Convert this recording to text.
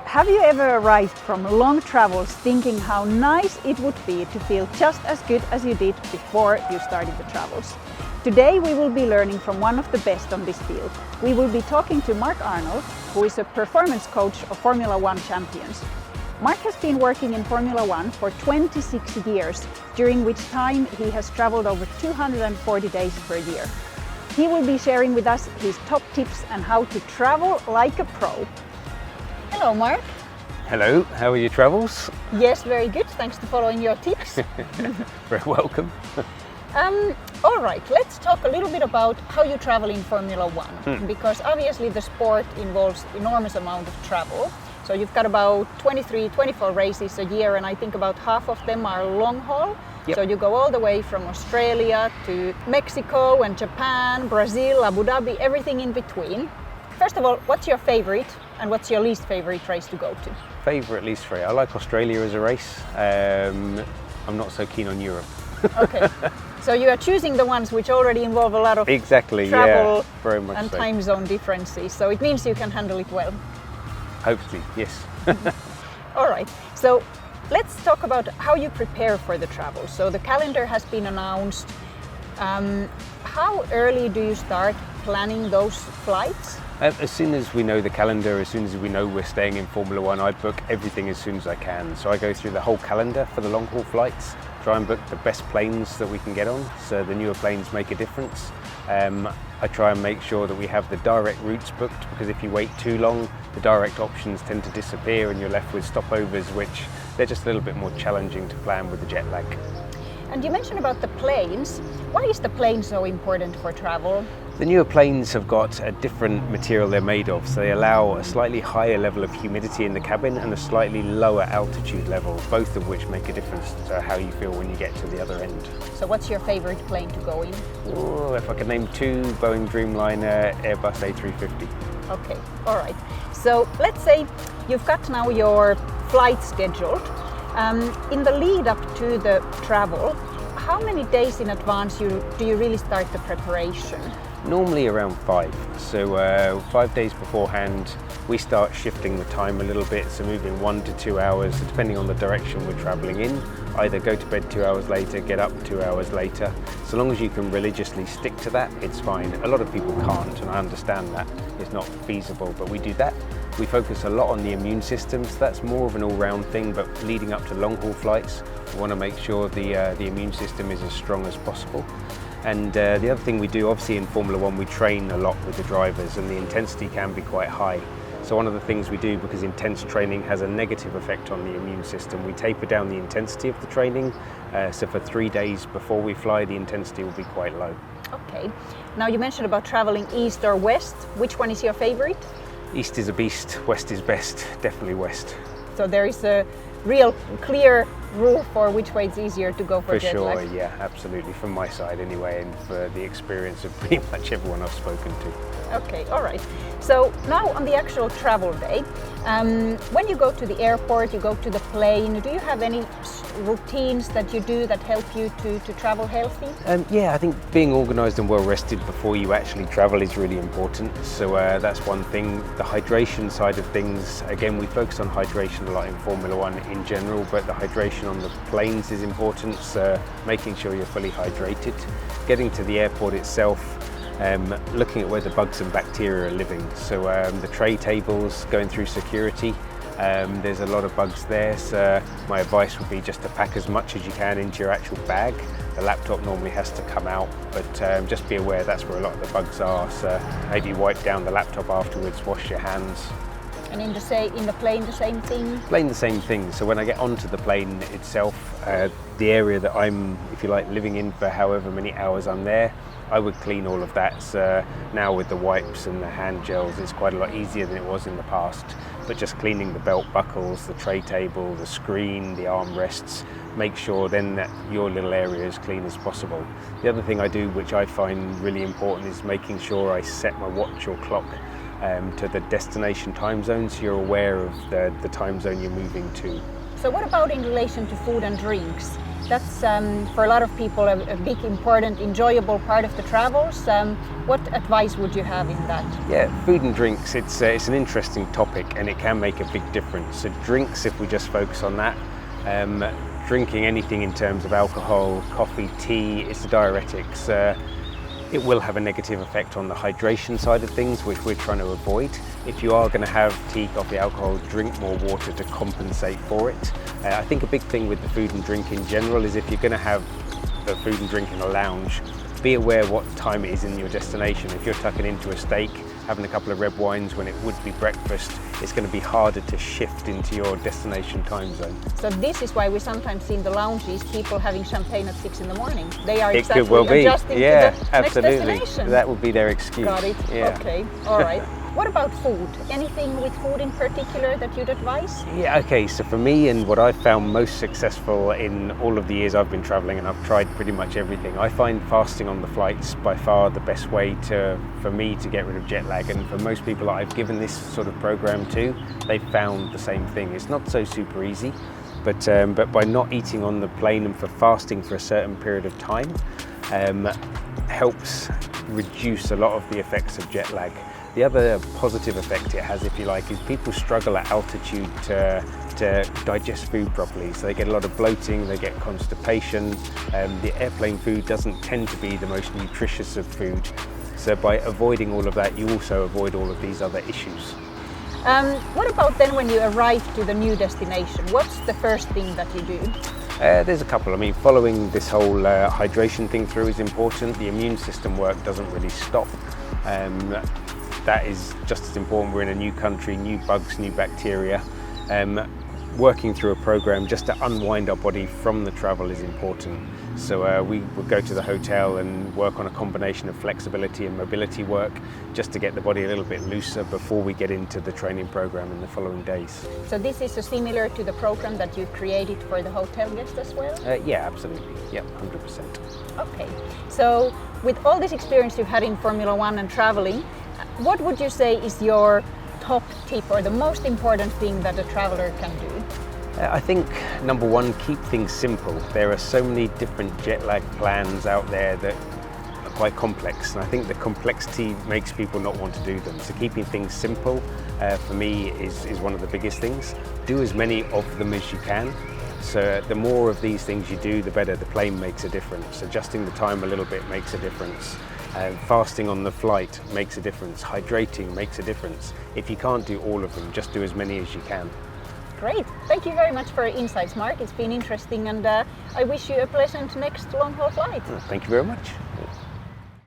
Have you ever arrived from long travels thinking how nice it would be to feel just as good as you did before you started the travels? Today we will be learning from one of the best on this field. We will be talking to Mark Arnall, who is a performance coach of Formula One champions. Mark has been working in Formula One for 26 years, during which time he has traveled over 240 days per year. He will be sharing with us his top tips and how to travel like a pro. Hello, Mark. Hello, how are your travels? Yes, very good. Thanks for following your tips. Very welcome. All right, let's talk a little bit about how you travel in Formula One, because obviously the sport involves enormous amount of travel. So you've got about 24 races a year, and I think about half of them are long haul. Yep. So you go all the way from Australia to Mexico and Japan, Brazil, Abu Dhabi, everything in between. First of all, what's your favorite and what's your least favorite race to go to? Favorite, least favorite. I like Australia as a race. I'm not so keen on Europe. Okay. So you are choosing the ones which already involve a lot of travel, yeah, very much and so. time zone differences. So it means you can handle it well. Hopefully, yes. All right. So let's talk about how you prepare for the travel. So the calendar has been announced. How early do you start planning those flights? As soon as we know the calendar, as soon as we know we're staying in Formula One, I book everything as soon as I can. So I go through the whole calendar for the long haul flights, try and book the best planes that we can get on, so the newer planes make a difference. I try and make sure that we have the direct routes booked, because if you wait too long, the direct options tend to disappear and you're left with stopovers, which they're just a little bit more challenging to plan with the jet lag. And you mentioned about the planes. Why is the plane so important for travel? The newer planes have got a different material they're made of, so they allow a slightly higher level of humidity in the cabin and a slightly lower altitude level, both of which make a difference to how you feel when you get to the other end. So what's your favorite plane to go in? Oh, if I could name two, Boeing Dreamliner, Airbus A350. Okay, all right. So let's say you've got now your flight scheduled. In the lead up to the travel, how many days in advance do you really start the preparation? Normally around 5. So 5 days beforehand, we start shifting the time a little bit, so moving 1 to 2 hours, depending on the direction we're traveling in. Either go to bed 2 hours later, get up 2 hours later. So long as you can religiously stick to that, it's fine. A lot of people can't, and I understand that it's not feasible, but we do that. We focus a lot on the immune system, so that's more of an all-round thing, but leading up to long-haul flights, we want to make sure the immune system is as strong as possible. And the other thing we do, obviously in Formula One, we train a lot with the drivers, and the intensity can be quite high. So one of the things we do, because intense training has a negative effect on the immune system, we taper down the intensity of the training. So for 3 days before we fly, the intensity will be quite low. Okay. Now you mentioned about traveling east or west. Which one is your favorite? East is a beast, west is best, definitely west. So there is a real clear rule for which way it's easier to go for jet lag? For sure, yeah, absolutely, from my side anyway, and for the experience of pretty much everyone I've spoken to. Okay, all right. So now on the actual travel day, when you go to the airport, you go to the plane, do you have any routines that you do that help you to travel healthy? Yeah, I think being organised and well rested before you actually travel is really important. So that's one thing. The hydration side of things, again, we focus on hydration a lot in Formula One in general, but the hydration on the planes is important. So making sure you're fully hydrated. Getting to the airport itself, looking at where the bugs and bacteria are living. So the tray tables, going through security, there's a lot of bugs there, so my advice would be just to pack as much as you can into your actual bag. The laptop normally has to come out, but just be aware that's where a lot of the bugs are, so maybe wipe down the laptop afterwards, wash your hands. And in the plane, the same thing? Plane, the same thing. So when I get onto the plane itself, the area that I'm, if you like, living in for however many hours I'm there, I would clean all of that. So now with the wipes and the hand gels, it's quite a lot easier than it was in the past. But just cleaning the belt buckles, the tray table, the screen, the armrests, make sure then that your little area is clean as possible. The other thing I do, which I find really important, is making sure I set my watch or clock to the destination time zone, so you're aware of the time zone you're moving to. So what about in relation to food and drinks? That's for a lot of people a big, important, enjoyable part of the travels. What advice would you have in that? Yeah, food and drinks, it's an interesting topic and it can make a big difference. So drinks, if we just focus on that, drinking anything in terms of alcohol, coffee, tea, it's the diuretics. It will have a negative effect on the hydration side of things, which we're trying to avoid. If you are going to have tea, coffee, alcohol, drink more water to compensate for it. I think a big thing with the food and drink in general is if you're going to have the food and drink in a lounge, be aware what time it is in your destination. If you're tucking into a steak, having a couple of red wines when it would be breakfast, it's going to be harder to shift into your destination time zone. So this is why we sometimes see in the lounges people having champagne at 6 in the morning. They are It exactly could well be. adjusting to the absolutely. next destination. That would be their excuse. Got it. Yeah. Okay. All right. What about food? Anything with food in particular that you'd advise? Yeah, okay, so for me and what I've found most successful in all of the years I've been travelling, and I've tried pretty much everything, I find fasting on the flights by far the best way for me to get rid of jet lag. And for most people that I've given this sort of program to, they've found the same thing. It's not so super easy, but by not eating on the plane and for fasting for a certain period of time, helps reduce a lot of the effects of jet lag. The other positive effect it has, if you like, is people struggle at altitude to digest food properly. So they get a lot of bloating, they get constipation. The airplane food doesn't tend to be the most nutritious of food. So by avoiding all of that, you also avoid all of these other issues. What about then when you arrive to the new destination? What's the first thing that you do? There's a couple. I mean, following this whole hydration thing through is important. The immune system work doesn't really stop. That is just as important. We're in a new country, new bugs, new bacteria. Working through a program just to unwind our body from the travel is important. So we would go to the hotel and work on a combination of flexibility and mobility work just to get the body a little bit looser before we get into the training program in the following days. So this is similar to the program that you created for the hotel guests as well? Yeah, absolutely. Yep, 100%. Okay. So with all this experience you've had in Formula One and traveling, what would you say is your top tip or the most important thing that a traveler can do? I think number one, keep things simple. There are so many different jet lag plans out there that are quite complex, and I think the complexity makes people not want to do them. So keeping things simple for me is one of the biggest things. Do as many of them as you can. So the more of these things you do, the better. The plane makes a difference. Adjusting the time a little bit makes a difference. Fasting on the flight makes a difference. Hydrating makes a difference. If you can't do all of them, just do as many as you can. Great. Thank you very much for your insights, Mark. It's been interesting, and I wish you a pleasant next long-haul flight. Thank you very much.